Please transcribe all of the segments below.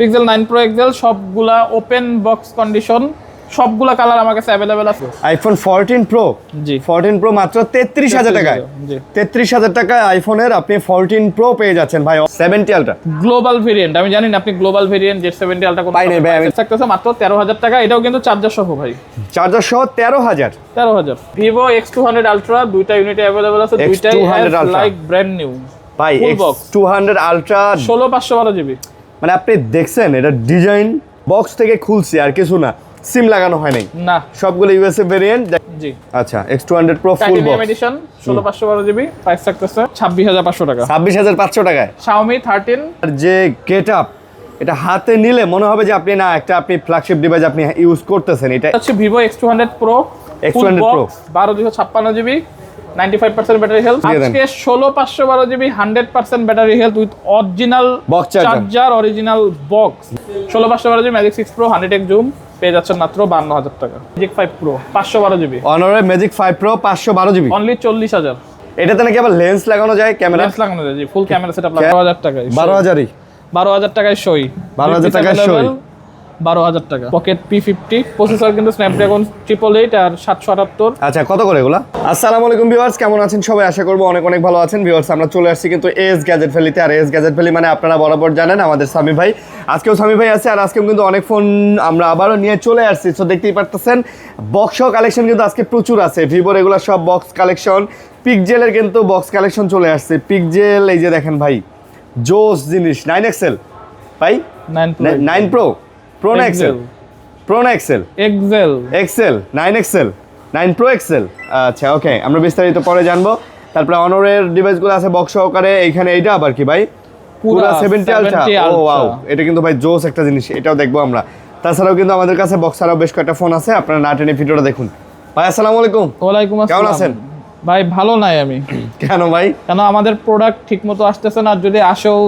Pixel 9 pro Excel সবগুলা open box condition, সবগুলা colour আমার কাছে अवेलेबल আছে। আইফোন 14 প্রো, জি 14 প্রো মাত্র 33000 টাকায়। জি 33000 টাকায় আইফোনের আপনি 14 প্রো পেয়ে যাচ্ছেন ভাই। 70 আলট্রা গ্লোবাল ভেরিয়েন্ট, আমি জানি না আপনি গ্লোবাল ভেরিয়েন্ট Z70 আলট্রা কোন পাই নাই ভাই, আমি থাকতেছে মাত্র 13000 টাকা। এটাও কিন্তু চার্জার সহ ভাই, চার্জার সহ 13000। Vivo X200 আলট্রা দুইটা ইউনিটে अवेलेबल আছে, দুইটাই X200 Ultra like brand new ভাই। X200 আলট্রা 16512 জিবি, মানে আপনি দেখছেন এটা ডিজাইন বক্স থেকে খুলছে আর কিছু না, সিম লাগানো হয় নাই না, সবগুলো ইউএসএ ভেরিয়েন্ট। জি আচ্ছা X200 Pro full titanium box edition 16512 GB, price থাকতেছে 26500 টাকা। 26500 টাকায়। Xiaomi 13 আর যে গেটআপ, এটা হাতে নিলে মনে হবে যে আপনি আপনি ফ্ল্যাগশিপ ডিভাইস আপনি ইউজ করতেছেন। এটা হচ্ছে Vivo X200 Pro, X200 Pro 12256 GB, 95% battery health. আজকে 16512 GB 100% battery health with original box charger, original box. 16512 GB Magic 6 Pro 100x zoom পেয়ে যাচ্ছেন মাত্র 52000 টাকা। ম্যাজিক 5 Pro 512 জিবি, অনরের ম্যাজিক 5 প্রো 512 জিবি, অনলি 40000। এটাতে নাকি আবার লেন্স লাগানো যায়, ক্যামেরা লেন্স লাগানো যায়, জি ফুল ক্যামেরা সেটআপ 12000 টাকায়। 12000ই 12000 টাকায় সই, 12000 টাকায় সই, 12000 টাকা। পকেট P50 প্রসেসর কিন্তু স্ন্যাপড্রাগন 888 আর 778। আচ্ছা কত করে এগুলা? আসসালামু আলাইকুম ভিউয়ার্স, কেমন আছেন সবাই? আশা করবো অনেক অনেক ভালো আছেন। ভিউয়ার্স আমরা চলে আসছি কিন্তু এস গ্যাজেট ভ্যালিতে। আর এস গ্যাজেট ভ্যালি মানে আপনারা বরাবর জানেন আমাদের সামি ভাই। আজকেও সামি ভাই আছে, আর আজকেও কিন্তু অনেক ফোন আমরা আবারও নিয়ে চলে আসছি। সো দেখতেই পারতেছেন বক্স কালেকশন কিন্তু আজকে প্রচুর আছে। ভিভোর এগুলো সব বক্স কালেকশন। পিকজেলের কিন্তু বক্স কালেকশন চলে আসছে। পিকজেল এই যে দেখেন ভাই, জোস জিনিস। 9XL ভাই, 9 প্রো, প্রো না এক্সেল, প্রো না XL, XL 9XL 9 pro XL. আচ্ছা ওকে, আমরা বিস্তারিত পরে জানবো। তারপরে অনরের ডিভাইসগুলো আছে বক্স সহকারে। এইখানে এইটা আবার কি ভাই? পুরো 70 আলট্রা। ও ওয়াও, এটা কিন্তু ভাই জোস একটা জিনিস, এটাও দেখবো আমরা। তাছাড়াও কিন্তু আমাদের কাছে বক্স ছাড়াও বেশ কয়েকটা ফোন আছে, আপনারা না টেনে ভিডিওটা দেখুন। ভাই আসসালামু আলাইকুম। ওয়ালাইকুম আসসালাম। কেমন আছেন ভাই? ভালো নাই আমি। কেন ভাই? কেন আমাদের প্রোডাক্ট ঠিকমতো আসতেছে না, আর যদি আসেও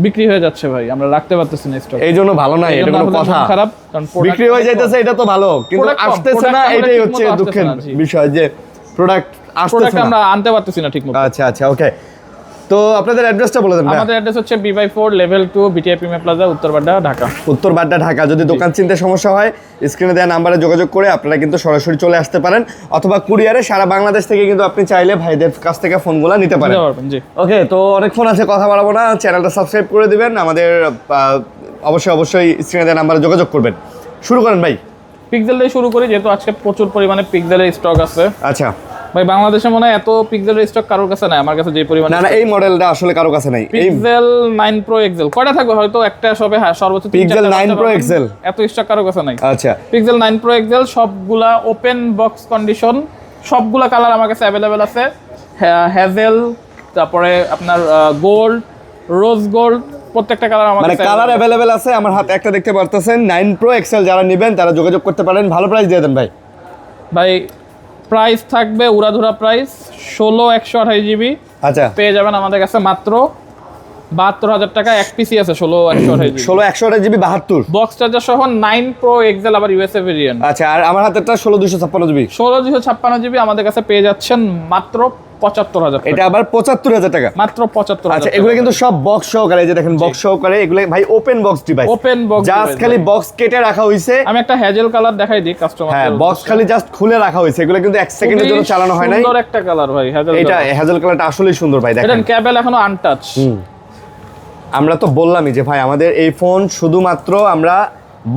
বিক্রি হয়ে যাচ্ছে ভাই, আমরা রাখতে পারতেছি না স্টক। এই জন্য ভালো নাই, এটা কোনো কথা? খারাপ, কারণ বিক্রি হয়ে যাইতেছে এটা তো ভালো, কিন্তু আসতেছে না, এটাই হচ্ছে দুঃখের বিষয় যে প্রোডাক্ট আসতেছে না, আমরা আনতে পারতেছি না ঠিকমতো। আচ্ছা আচ্ছা ওকে, তো আপনাদের অ্যাড্রেসটা বলে দেন। আমাদের অ্যাড্রেস হচ্ছে B/4 level 2 BTI premier plaza, Uttar Badda, Dhaka. Uttar Badda, Dhaka. যদি দোকান চিনতে সমস্যা হয় স্ক্রিনে দেওয়া নাম্বারে যোগাযোগ করে আপনারা কিন্তু সরাসরি চলে আসতে পারেন, অথবা কুরিয়ারে সারা বাংলাদেশ থেকে কিন্তু আপনি চাইলে ভাইদের কাছ থেকে ফোনগুলো নিতে পারেন। জি ওকে, তো অনেক ফোন আছে, কথা বাড়াবো না, চ্যানেলটা সাবস্ক্রাইব করে দিবেন। আমাদের অবশ্যই স্ক্রিনে দেওয়া নাম্বারে যোগাযোগ করবেন। শুরু করেন ভাই। পিক্সেল দিয়ে শুরু করি, যেহেতু আজকে প্রচুর পরিমাণে পিক্সেলের স্টক আছে। আচ্ছা ভাই বাংলাদেশে মনে হয় এত পিক্সেলের স্টক কারোর কাছে নাই, আমার কাছে যে পরিমাণে। না এই মডেলটা আসলে কারো কাছে নাই। পিক্সেল 9 প্রো এক্সেল কয়টা থাকবে হয়তো একটা সবে, হ্যাঁ সর্বোচ্চ পিক্সেল 9 প্রো এক্সেল, এত স্টক কারোর কাছে নাই। আচ্ছা পিক্সেল 9 প্রো এক্সেল সবগুলা ওপেন বক্স কন্ডিশন, সবগুলা কালার আমার কাছে अवेलेबल আছে। হ্যাজেল, তারপরে আপনার গোল্ড, রোজ গোল্ড, প্রত্যেকটা কালার আমার মানে কালার अवेलेबल আছে। আমার হাতে একটা দেখতে পারতেছেন 9 প্রো এক্সেল, যারা নেবেন তারা যোগাযোগ করতে পারেন। ভালো প্রাইস দিয়ে দেন ভাই। ভাই প্রাইস থাকবে উড়াধুরা প্রাইস 16128 জিবি। আচ্ছা পেয়ে যাবেন আমাদের কাছে মাত্র 72000 টাকা। এক পিসি আছে 16128 জিবি, 16128 জিবি 72 বক্স চার্জার সহ 9 প্রো এক্সেল, আবার ইউএসএ ভেরিয়েন্ট। আচ্ছা, আর আমার হাতেরটা 16256 জিবি। 16256 জিবি আমাদের কাছে পেয়ে যাচ্ছেন মাত্র 75000 টাকা। এটা আবার 75000 টাকা, মাত্র 75000। আচ্ছা এগুলো কিন্তু সব বক্স সহকারে, এই যে দেখেন বক্স সহকারে, এগুলো ভাই open box device. Open box just খালি বক্স কেটে রাখা হইছে। আমি একটা হ্যাজেল কালার দেখাই দিই কাস্টমার। হ্যাঁ, বক্স খালি জাস্ট খুলে রাখা হইছে। এগুলো কিন্তু 1 সেকেন্ডের জন্য চালানো হয় নাই। সুন্দর একটা কালার ভাই হ্যাজেল। এটা হ্যাজেল কালারটা আসলেই সুন্দর ভাই, দেখেন। এটা কেবল এখনো আনটাচ। আমরা তো বললামই যে ভাই আমাদের এই ফোন শুধুমাত্র আমরা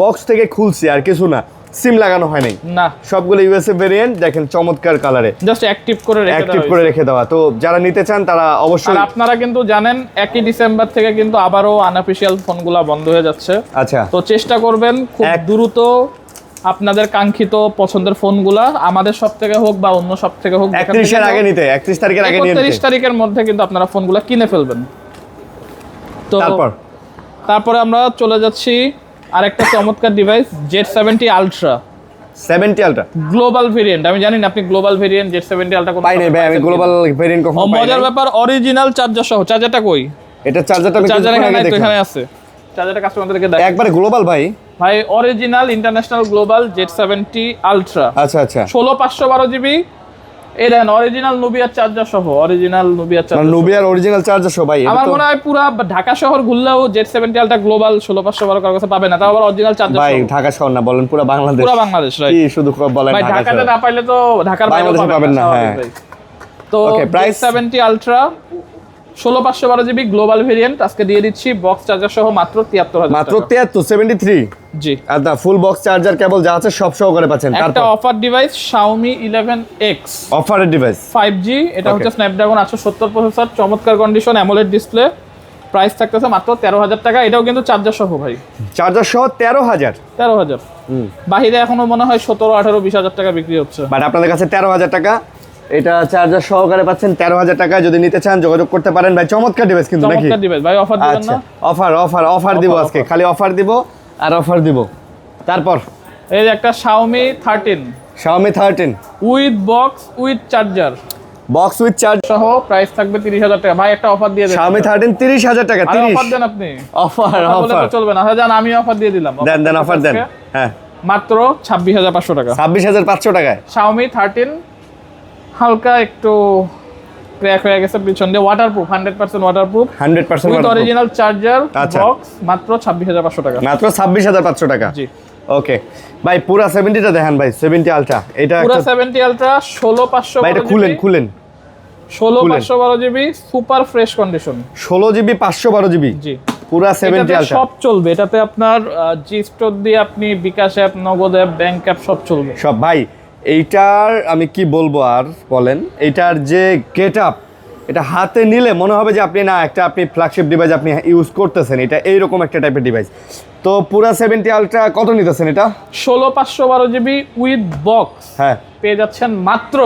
বক্স থেকে খুলছি আর কিছু না, সিম লাগানো হয় নাই না, সবগুলো ইউএসএ ভেরিয়েন্ট। দেখেন চমৎকার কালারে, জাস্ট অ্যাক্টিভ করে রেখে দেওয়া। তো যারা নিতে চান তারা অবশ্যই। আর আপনারা কিন্তু জানেন 1 ডিসেম্বর থেকে কিন্তু আবারও আনঅফিশিয়াল ফোনগুলো বন্ধ হয়ে যাচ্ছে। আচ্ছা, তো চেষ্টা করবেন খুব দ্রুত আপনাদের কাঙ্ক্ষিত পছন্দের ফোনগুলা আমাদের সব থেকে হোক বা অন্য সব থেকে হোক 31 এর আগে নিতে, 31 তারিখের আগে নিতে, 31 তারিখের মধ্যে কিন্তু আপনারা ফোনগুলো কিনে ফেলবেন। তো তারপরে আমরা চলে যাচ্ছি আরেকটা চমৎকার device, Z70 ultra. 70 ultra global variant, আমি জানি না আপনি গ্লোবাল ভেরিয়েন্ট Z70 আলট্রা কোন পাই নাই ভাই, আমি গ্লোবাল ভেরিয়েন্ট কখনো পাই নাই। মজার ব্যাপার, অরিজিনাল চার্জার সহ। চার্জারটা কই? এটা চার্জারটা আমি এখানে আছে। চার্জারটা কাস্টমারদেরকে দেখ। একবারে গ্লোবাল ভাই, original international global Z70 ultra. আচ্ছা আচ্ছা, 16512 জিবি, এই দেখেন অরিজিনাল নুবিয়ার চার্জার সহ, অরিজিনাল নুবিয়ার মানে চার্জার। নুবিয়ার অরিজিনাল চার্জার সহ ভাই, এটা আমার তো মনে হয় পুরো ঢাকা শহর ঘুরলেও Z70 আলট্রা গ্লোবাল 16512 কারো কাছে পাবে না, তাও আবার অরিজিনাল চার্জার ভাই সহ। ঢাকা শহর না, বলেন পুরো বাংলাদেশ। পুরো বাংলাদেশ, রাইট। কি শুধু বলেন ভাই ঢাকা ঢাকাতে শহর। না পাইলে তো ঢাকার বাইরেও বাংলাদেশে পাবেন না, স্বাভাবিক হ্যাঁ। ভাই। তো Okay, price? Z70 ultra 16512 GB global variant আজকে দিয়ে দিচ্ছি বক্স চার্জার সহ মাত্র 73000 মাত্র টাকা। 73 জি। আর দা ফুল বক্স চার্জার কেবল যা আছে সব সহকারে পাচ্ছেন। একটা তারপর অফার ডিভাইস Xiaomi 11X অফারের ডিভাইস 5G, এটা Okay. হচ্ছে স্ন্যাপড্রাগন 870 প্রসেসর, চমৎকার কন্ডিশন, অ্যামোলেড ডিসপ্লে। প্রাইস থাকতেছে মাত্র 13000 টাকা। এটাও কিন্তু চার্জার সহ ভাই, চার্জার সহ 13000। 13000। বাহিরে এখনো মনে হয় 17, 18, 20,000 টাকা বিক্রি হচ্ছে। বাট আপনাদের কাছে 13000 টাকা, এটা চার্জার সহকারে পাচ্ছেন 13000 টাকায়। যদি নিতে চান যোগাযোগ করতে পারেন ভাই। চমৎকার ডিভাইস কিন্তু নাকি? চমৎকার ডিভাইস ভাই, অফার দিবেন আচ্ছা না? অফার দিব আজকে, খালি অফার দিব আর অফার দিব। তারপর এই যে একটা Xiaomi 13 Xiaomi 13 with box with charger box with charge সহ প্রাইস থাকবে 30,000 টাকা। ভাই একটা অফার দিয়ে দেন। Xiaomi 13 30000 টাকা। আরে 30 অফার দেন আপনি। অফার কথা বলে তো চলবে না। হ্যাঁ জান, আমি অফার দিয়ে দিলাম। দেন অফার দেন। হ্যাঁ মাত্র 26,500 টাকা। 26500 টাকায় Xiaomi 13 হালকা একটু ক্র্যাক হয়ে গেছে পিছন দিয়ে, waterproof, 100% waterproof 100% with original charger আচ্ছা। বক্স, মাত্র 26,500 টাকা। মাত্র 26500 টাকা। জি। ওকে ভাই, পুরা 70টা দেখেন ভাই, 70 আলট্রা। এটা পুরো একটা 70 আলট্রা 16512 ভাই, এটা খুলেন 16512 GB super fresh condition. 16 GB 512 GB জি। পুরা 70 এটাতে আলট্রা সব চলবে। এটাতে আপনার জি স্টোর দিয়ে আপনি বিকাশ অ্যাপ, নগদ অ্যাপ, ব্যাংক অ্যাপ সব চলবে। সব। ভাই এইটার আমি কি বলবো আর বলেন, এইটার যে গেট আপ, এটা হাতে নিলে মনে হবে যে আপনি আপনি ফ্ল্যাগশিপ ডিভাইস আপনি ইউজ করতেছেন। এটা এইরকম একটা টাইপের ডিভাইস। তো পুরা 70 আলট্রা কত নিতেছেন এটা? 16512 জিবি উইথ বক্স হ্যাঁ, পেয়ে যাচ্ছেন মাত্র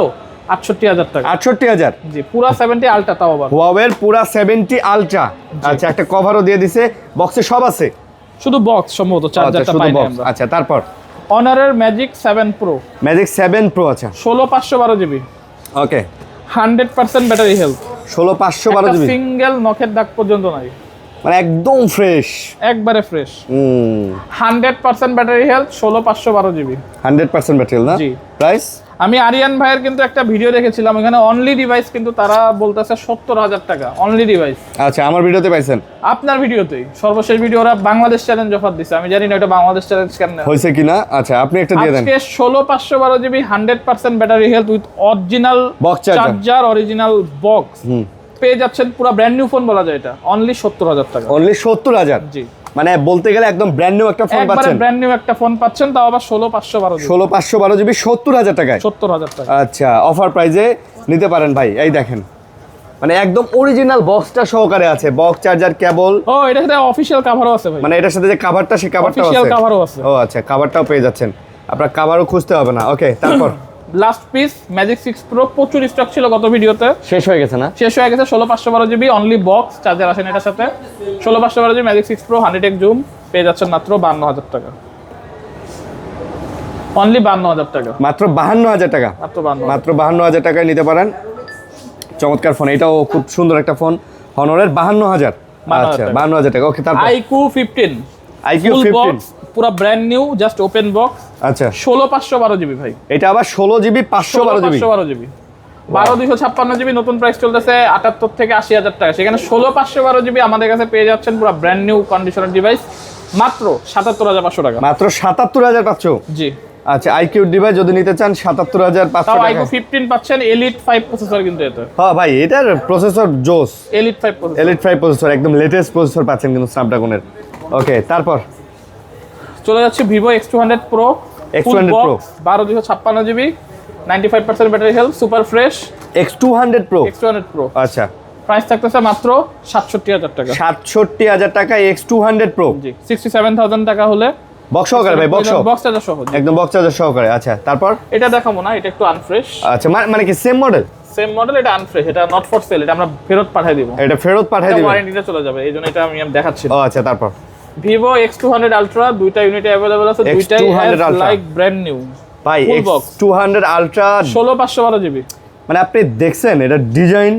68,000 টাকা। 68000। জি, পুরা 70 আলট্রা, তাও আবার হুয়াওয়ের পুরা 70 আলট্রা। আচ্ছা, একটা কভারও দিয়ে দিছে, বক্সে সব আছে। শুধু বক্স, সম্ভবত চার্জারটা শুধু পাই না বক্স। আমরা। আচ্ছা, তারপর অনারের ম্যাজিক 7 প্রো ম্যাজিক 7 প্রো। আচ্ছা 16512 জিবি, ওকে, 100% ব্যাটারি হেলথ, 16512 জিবি, সিঙ্গেল নখের দাগ পর্যন্ত নাই, মানে একদম ফ্রেশ। একবারে fresh. 100% battery health, 16512 GB. 100% battery না? জি। প্রাইস? আমি আরিয়ান ভাইয়ের কিন্তু একটা ভিডিও দেখেছিলাম, এখানে অনলি ডিভাইস কিন্তু তারা বলতেছে 70,000 টাকা অনলি ডিভাইস। আচ্ছা, আমার ভিডিওতে পাইছেন? আপনার ভিডিওতেই সর্বশেষ ভিডিও ওরা বাংলাদেশ চ্যালেঞ্জ অফার দিছে, আমি জানি না এটা বাংলাদেশ চ্যালেঞ্জ কেন হয়েছে কিনা। আচ্ছা, আপনি একটা দিয়ে দেন। আজকে 16512 GB 100% battery health with original Box charger। Charger, original box পেয়ে যাচ্ছেন। পুরো ব্র্যান্ড নিউ ফোন বলা যায় এটা, অনলি 70,000 টাকা। অনলি 70000। জি, মানে বলতে গেলে একদম ব্র্যান্ড নিউ একটা ফোন একবারে পাচ্ছেন। ব্র্যান্ড নিউ একটা ফোন পাচ্ছেন, তাও আবার 16512 জিবি, 16512 জিবি 70000 টাকায়। 70,000 টাকা। আচ্ছা, অফার প্রাইজে নিতে পারেন ভাই। এই দেখেন, মানে একদম অরিজিনাল বক্সটা সহকারে আছে, বক্স, চার্জার, কেবল। ও, এটার সাথে অফিশিয়াল কভারও আছে ভাই। মানে এটার সাথে যে কভারটা, সেই কভারটাও অফিশিয়াল আছে। কভারও আছে। ও আচ্ছা, কভারটাও পেয়ে যাচ্ছেন। আপনার কভারও খুঁজতে হবে না। ওকে, তারপর লাস্ট পিস ম্যাজিক 6 প্রো, প্রচুর স্টক ছিল গত ভিডিওতে, শেষ হয়ে গেছে না? শেষ হয়ে গেছে। 16512 জিবি অনলি বক্স, চার্জার আসেন এটার সাথে। 16512 GB Magic 6 pro 100x zoom পেয়ে যাচ্ছেন মাত্র 52,000 টাকা। অনলি 52,000 টাকা, মাত্র 52000 টাকা। মাত্র 52,000। মাত্র 52000 টাকায় নিতে পারেন। চমৎকার ফোন, এটাও খুব সুন্দর একটা ফোন। হনরের 52000। 52,000 আচ্ছা, টাকা। 52000 টাকা। ওকে, তারপর আইকিউ 15 IQ ফুল 15। বক্স, পুরো brand new, just open box, আচ্ছা, 16512 জিবি ভাই, এটা আবার 16 জিবি 512 জিবি। 16512 GB, 12256 GB. নতুন প্রাইস চলতেছে 78 থেকে 80,000 টাকা, সেখানে 16512 জিবি আমাদের কাছে পেয়ে যাচ্ছেন পুরো ব্র্যান্ড নিউ কন্ডিশনার ডিভাইস মাত্র 77,500 টাকা। মাত্র 77500। জি। আচ্ছা, আইকিউ ডিভাইস যদি নিতে চান 77500 তাও টাকা। আইকিউ 15 পাচ্ছেন, এলিট 5 প্রসেসর কিন্তু এতে, হ্যাঁ ভাই, এটার প্রসেসর জোস। Elite 5 processor. এলিট 5 প্রসেসর, একদম লেটেস্ট প্রসেসর পাচ্ছেন কিন্তু স্ন্যাপড্রাগনের। ওকে, তারপর চলে যাচ্ছে Vivo X200 pro, X200 Pro 12256 GB, 95% battery health, super fresh. X200 Pro। X200 pro আচ্ছা, প্রাইস থাকতেছে মাত্র 67,000 টাকা। 67000 টাকা X200 Pro। জি, 67,000 টাকা হলে বক্স সহকারে ভাই, বক্স চার্জার সহ। জি। একদম বক্স চার্জার সহকারে। আচ্ছা, তারপর এটা দেখাবো না, এটা একটু আনফ্রেশ। আচ্ছা, মানে কি সেম মডেল? সেম মডেল, এটা আনফ্রেশ, এটা নট ফর সেল, এটা আমরা ফেরত পাঠিয়ে দিব, এটা ফেরত পাঠিয়ে দিবেন? ওয়ারেন্টিটা চলে যাবে, এইজন্য এটা আমি দেখাচ্ছি। ও আচ্ছা, তারপর ভিভো X200 আলট্রা, দুইটা ইউনিট अवेलेबल আছে, দুইটাই X200 Ultra। Like brand new ভাই, Full box। X200 ultra 16512 GB. মানে আপনি দেখছেন এটা ডিজাইন?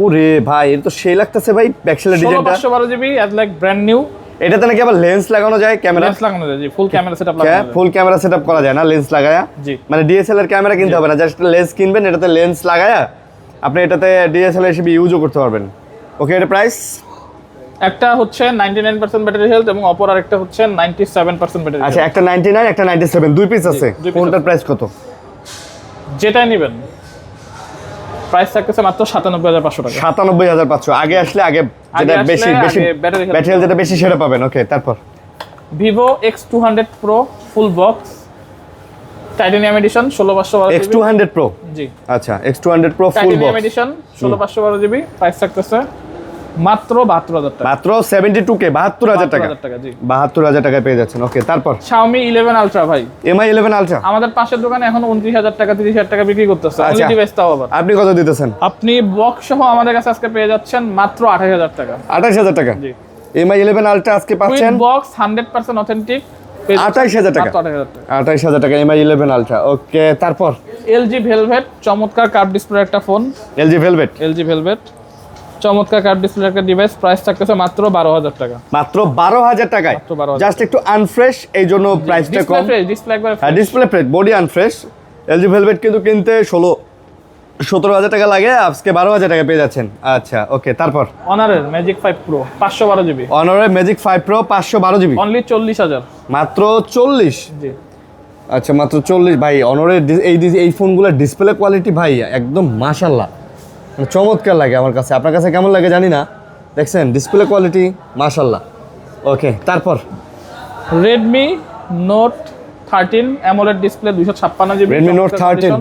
ওরে ভাই, এটা তো সেই লাগতেছে ভাই, ব্যাকসেলের ডিজাইনটা। 16512 GB as like brand new, এটাতে নাকি আবার লেন্স লাগানো যায়, ক্যামেরা লেন্স লাগানো যায়, জি ফুল ক্যামেরা সেটআপ লাগানো যায়। ফুল ক্যামেরা সেটআপ করা যায় না লেন্স লাগায়া? জি। মানে ডিএসএলআর ক্যামেরা কিনতে হবে না, জাস্ট লেন্স কিনবেন, এটাতে লেন্স লাগায়া আপনি এটাতে ডিএসএলআর হিসেবে ইউজও করতে পারবেন। ওকে, এটা প্রাইস? একটা হচ্ছে 99% ব্যাটারি হেলথ এবং অপর আরেকটা হচ্ছে 97% ব্যাটারি। আচ্ছা, একটা 99 একটা 97, দুই পিস আছে। দুই piece কোনটার প্রাইস কত? যেটা নেবেন প্রাইস থাকতেছে মাত্র 97,500 টাকা। 97,500। আগে আসলে আগে যেটা আসলে বেশি আগে battery health ব্যাটারি যেটা বেশি সেটা পাবেন। ওকে, তারপর Vivo X200 Pro full box titanium edition 16512 GB. X200 Pro, জি আচ্ছা X200 Pro full titanium box edition 16512 GB, price থাকতেছে মাত্র 72,000 টাকা। মাত্র 72K, 72,000 টাকা। 72,000 টাকা, জি। 72,000 টাকায় পেয়ে যাচ্ছেন। ওকে, তারপর Xiaomi 11 Ultra ভাই, MI 11 Ultra আমাদের পাশের দোকানে এখন 29,000 টাকা 30,000 টাকা বিক্রি করতেছে। আচ্ছা। অনলি ডিভাইস তাও আবার আপনি কত দিতেছেন? আপনি বক্স সহ আমাদের কাছে আজকে পেয়ে যাচ্ছেন মাত্র 28,000 টাকা। 28,000 টাকা। জি MI 11 Ultra আজকে উইথ পাচ্ছেন বক্স 100% অথেন্টিক 28,000 টাকা। 28,000 টাকা। 28,000 টাকা MI 11 Ultra। ওকে, তারপর LG Velvet চমৎকার কার্ভ ডিসপ্লে একটা phone. LG Velvet LG Velvet চমৎকার কার্ভ ডিসপ্লে একটা ডিভাইস, প্রাইস থাকতেছে মাত্র 12,000 টাকা। মাত্র 12,000 টাকায়। মাত্র 12,000 জাস্ট একটু আনফ্রেশ, এই জন্য প্রাইসটা কম। ডিসপ্লে একবার হ্যাঁ, display fresh, body আনফ্রেশ। LG Velvet কিন্তু কিনতে 17,000 টাকা লাগে, আজকে 12,000 টাকা পেয়ে যাচ্ছেন। আচ্ছা, ওকে, তারপর অনারের ম্যাজিক 5 Pro 512 জিবি, অনারের ম্যাজিক 5 Pro 512 জিবি, অনলি 40,000। মাত্র 40। জি আচ্ছা, মাত্র 40। ভাই অনরের এই ফোনগুলোর ডিসপ্লে কোয়ালিটি ভাই একদম মাশাআল্লাহ, মানে চমৎকার লাগে আমার কাছে। আপনার কাছে কেমন লাগে জানি না, দেখছেন ডিসপ্লে কোয়ালিটি মাশাআল্লাহ। ওকে, তারপর Redmi Note 13 AMOLED display 256 GB, Redmi Note 13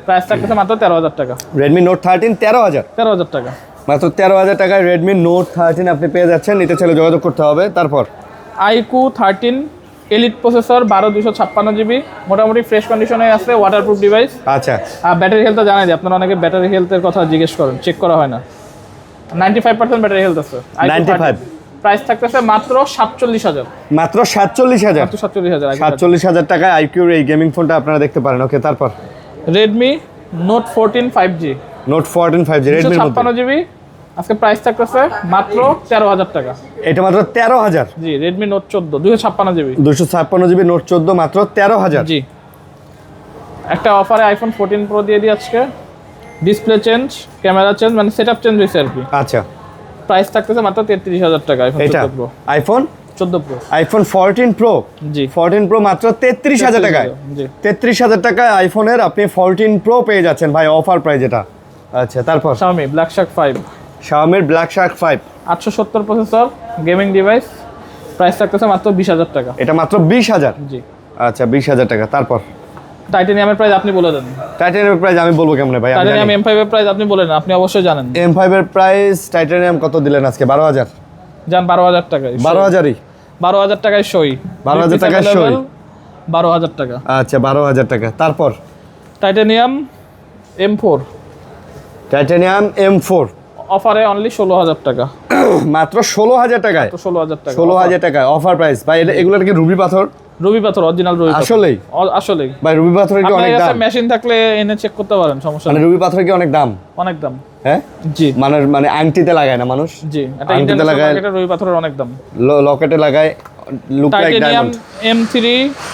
price থাকতেছে মাত্র 13,000 টাকা। Redmi Note 13 13,000, 13,000 টাকা। মাত্র 13,000 টাকায় Redmi Note 13 আপনি পেয়ে যাচ্ছেন। নিতে চাইলে যোগাযোগ করতে হবে। তারপর iQOO 13 এলিট প্রসেসর 12 জিবি, মোটামুটি ফ্রেশ কন্ডিশনে আছে, ওয়াটারপ্রুফ ডিভাইস। আচ্ছা, আর ব্যাটারি হেলথ জানাই দিই, আপনারা অনেকে ব্যাটারি হেলথের কথা জিজ্ঞেস করেন, চেক করা হয় না। 95% ব্যাটারি হেলথ আছে। 95 প্রাইস থাকতেছে মাত্র 47,000। মাত্র 47,000। মাত্র 47,000। 47,000 টাকায় iQOO এই গেমিং ফোনটা আপনারা দেখতে পারেন। ওকে, তারপর Redmi Note 14 5G Note 14 5G Redmi এর মধ্যে 256 জিবি, আজকে প্রাইস থাকতেছে মাত্র 13,000 টাকা। এটা মাত্র 13,000। জি Redmi Note 14 256 GB, 256 GB Note 14 মাত্র 13,000। জি। একটা অফারে iPhone 14 Pro দিয়ে দিই আজকে, ডিসপ্লে চেঞ্জ, ক্যামেরা চেঞ্জ, মানে সেটআপ চেঞ্জ হয়েছে আর কি। আচ্ছা, প্রাইস থাকতেছে মাত্র 33,000 টাকা। iPhone এটা 14 Pro iPhone 14 Pro, iPhone 14 Pro জি 14 Pro মাত্র 33,000 টাকায়। জি 33,000 টাকায় আইফোনের আপনি 14 Pro পেয়ে যাচ্ছেন ভাই, অফার প্রাইস এটা। আচ্ছা, তারপর Xiaomi Black Shark 5 Xiaomi Black Shark 5 870 processor gaming device, price থাকতেছে মাত্র 20,000 টাকা। এটা মাত্র 20,000। জি আচ্ছা, 20,000 টাকা। তারপর টাইটানিয়ামের প্রাইস আপনি বলে দেন। টাইটানিয়ামের প্রাইস আমি বলবো কেমনে ভাই? টাইটানিয়াম M5 এর প্রাইস আপনি বলেন, আপনি অবশ্যই জানেন। M5 এর প্রাইস টাইটানিয়াম কত দিলেন আজকে? 12,000। জান 12,000 টাকায়। 12,000ই 12,000 টাকায় সই। 12,000 টাকায় সই। 12,000 টাকা। আচ্ছা, 12,000 টাকা। তারপর টাইটানিয়াম M4 টাইটানিয়াম M4 অফারে অনলি 16,000 টাকা। মাত্র 16,000 টাকায়। তো 16,000 টাকা। 16,000 টাকায় অফার প্রাইস ভাই। এগুলো কি রুবি পাথর? রবি পাথর, অরিজিনাল রবি পাথর। আসলেই আসলেই ভাই রুবি পাথরের কি অনেক দাম? মেশিন থাকলে এনে চেক করতে পারেন, সমস্যা মানে নেই। রুবি পাথরের কি অনেক দাম? অনেক দাম। হ্যাঁ, জি মানে আংটিতে লাগায় না মানুষ? জি, এটা আংটিতে ইন্টারন্যাশনাল লাগায়, মার্কেটে রবি পাথরের অনেক দাম। লকেটে লাগায়, look like titanium diamond. M3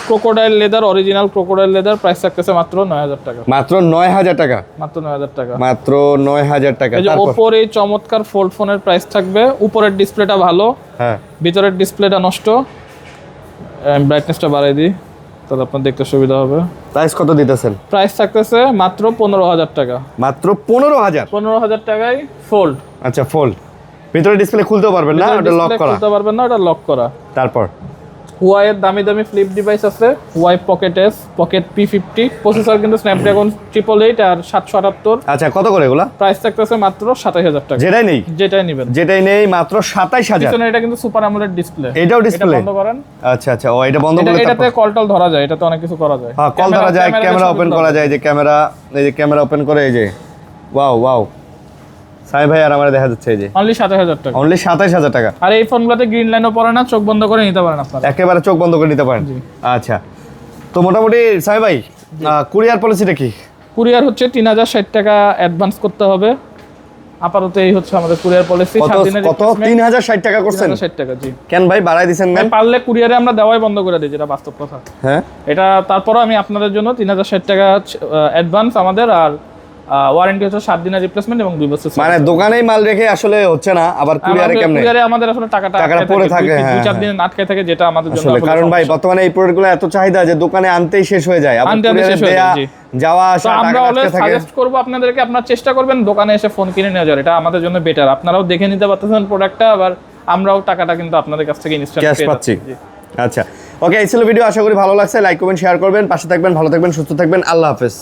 crocodile leather, original crocodile leather, price থাকতেছে মাত্র 9,000 টাকা। মাত্র 9,000 টাকা। মাত্র 9,000 টাকা। মাত্র 9,000 টাকা। এই যে তারপর ওপোর এই চমৎকার ফোল্ড ফোনের প্রাইস থাকবে, উপরের ডিসপ্লেটা ভালো, হ্যাঁ, ভিতরের ডিসপ্লেটা নষ্ট। আমি ব্রাইটনেসটা বাড়াই দিই তাহলে আপনার দেখতে সুবিধা হবে। প্রাইস কত দিতেছেন? প্রাইস থাকতেছে মাত্র 15,000 টাকা। মাত্র 15,000। 15,000 টাকায় ফোল্ড। আচ্ছা, ফোল্ড। ভিতরে ডিসপ্লে খুলতেও পারবেন না, ওটা লক করা। খুলতে পারবেন না, ওটা লক করা। তারপর হুয়াই এর দামি দামি ফ্লিপ ডিভাইস আছে, Huawei pocket S, pocket P50, processor কিন্তু স্ন্যাপড্রাগন 888 আর 778। আচ্ছা, কত করে এগুলা? প্রাইস থাকতেছে মাত্র 27,000 টাকা। যেটাই নেই, যেটাই নেবেন, যেটাই নেই মাত্র 27,000। পিছনে এটা কিন্তু সুপার অ্যামোলেড ডিসপ্লে। এটাও ডিসপ্লে বন্ধ করেন। আচ্ছা আচ্ছা, ও এটা বন্ধ করলে এটাতে কল টল ধরা যায়, এটাতে অনেক কিছু করা যায়। হ্যাঁ, কল ধরা যায়, ক্যামেরা ওপেন করা যায়। যে ক্যামেরা, এই যে ক্যামেরা ওপেন করে, এই যে ওয়াও ওয়াও, সাই ভাই আর আমার দেখা যাচ্ছে এই যে অনলি 27,000 টাকা। অনলি 27,000 টাকা। আর এই ফোনগুলোতে গ্রিন লাইনও পড়ে না, চোখ বন্ধ করে নিতে পারেন আপনারা। একেবারে চোখ বন্ধ করে নিতে পারেন। জি। আচ্ছা, তো মোটামুটি সাই ভাই কুরিয়ার পলিসিটা কি? কুরিয়ার হচ্ছে 3,060 টাকা অ্যাডভান্স করতে হবে, আপাতত এই হচ্ছে আমাদের কুরিয়ার পলিসি। কত 3060 টাকা করছেন? 3060 টাকা, জি। কেন ভাই বাড়াই দিবেন কেন? পারলে কুরিয়ারে আমরা দেওয়াই বন্ধ করে দিই, যেটা বাস্তব কথা। হ্যাঁ, এটা তারপরও আমি আপনাদের জন্য 3060 টাকা অ্যাডভান্স আমাদের, আর ওয়ারেন্টি হচ্ছে 7 দিনের রিপ্লেসমেন্ট এবং 2 বছর। মানে দোকানেই মাল রেখে আসলে হচ্ছে না, আবার কুরিয়ারে কেমনে? কুরিয়ারে আমাদের আসলে টাকাটা পড়ে থাকে, 2-4 দিন আটকে থাকে, যেটা আমাদের জন্য আসলে কারণ ভাই বর্তমানে এই প্রোডাক্টগুলো এত চাহিদা যে দোকানে আনতেই শেষ হয়ে যায়, আবার কুরিয়ারে দেয়া যাওয়া আসা আমরা টাকা অলওয়েজ আটকে থাকে। সাজেস্ট করব আপনাদেরকে, আপনারা চেষ্টা করবেন দোকানে এসে ফোন কিনে নিয়ে যাওয়ার, এটা আমাদের জন্য বেটার। আপনারাও দেখে নিতে পারতেছেন প্রোডাক্টটা, আবার আমরাও টাকাটা কিন্তু আপনাদের কাছ থেকে ইনস্ট্যান্ট ক্যাশ পাচ্ছি। আচ্ছা, ওকে, এই ছিল ভিডিও। আশা করি ভালো লাগছে। লাইক করবেন, শেয়ার করবেন, পাশে থাকবেন, ভালো থাকবেন, সুস্থ থাকবেন। আল্লাহ হাফেজ।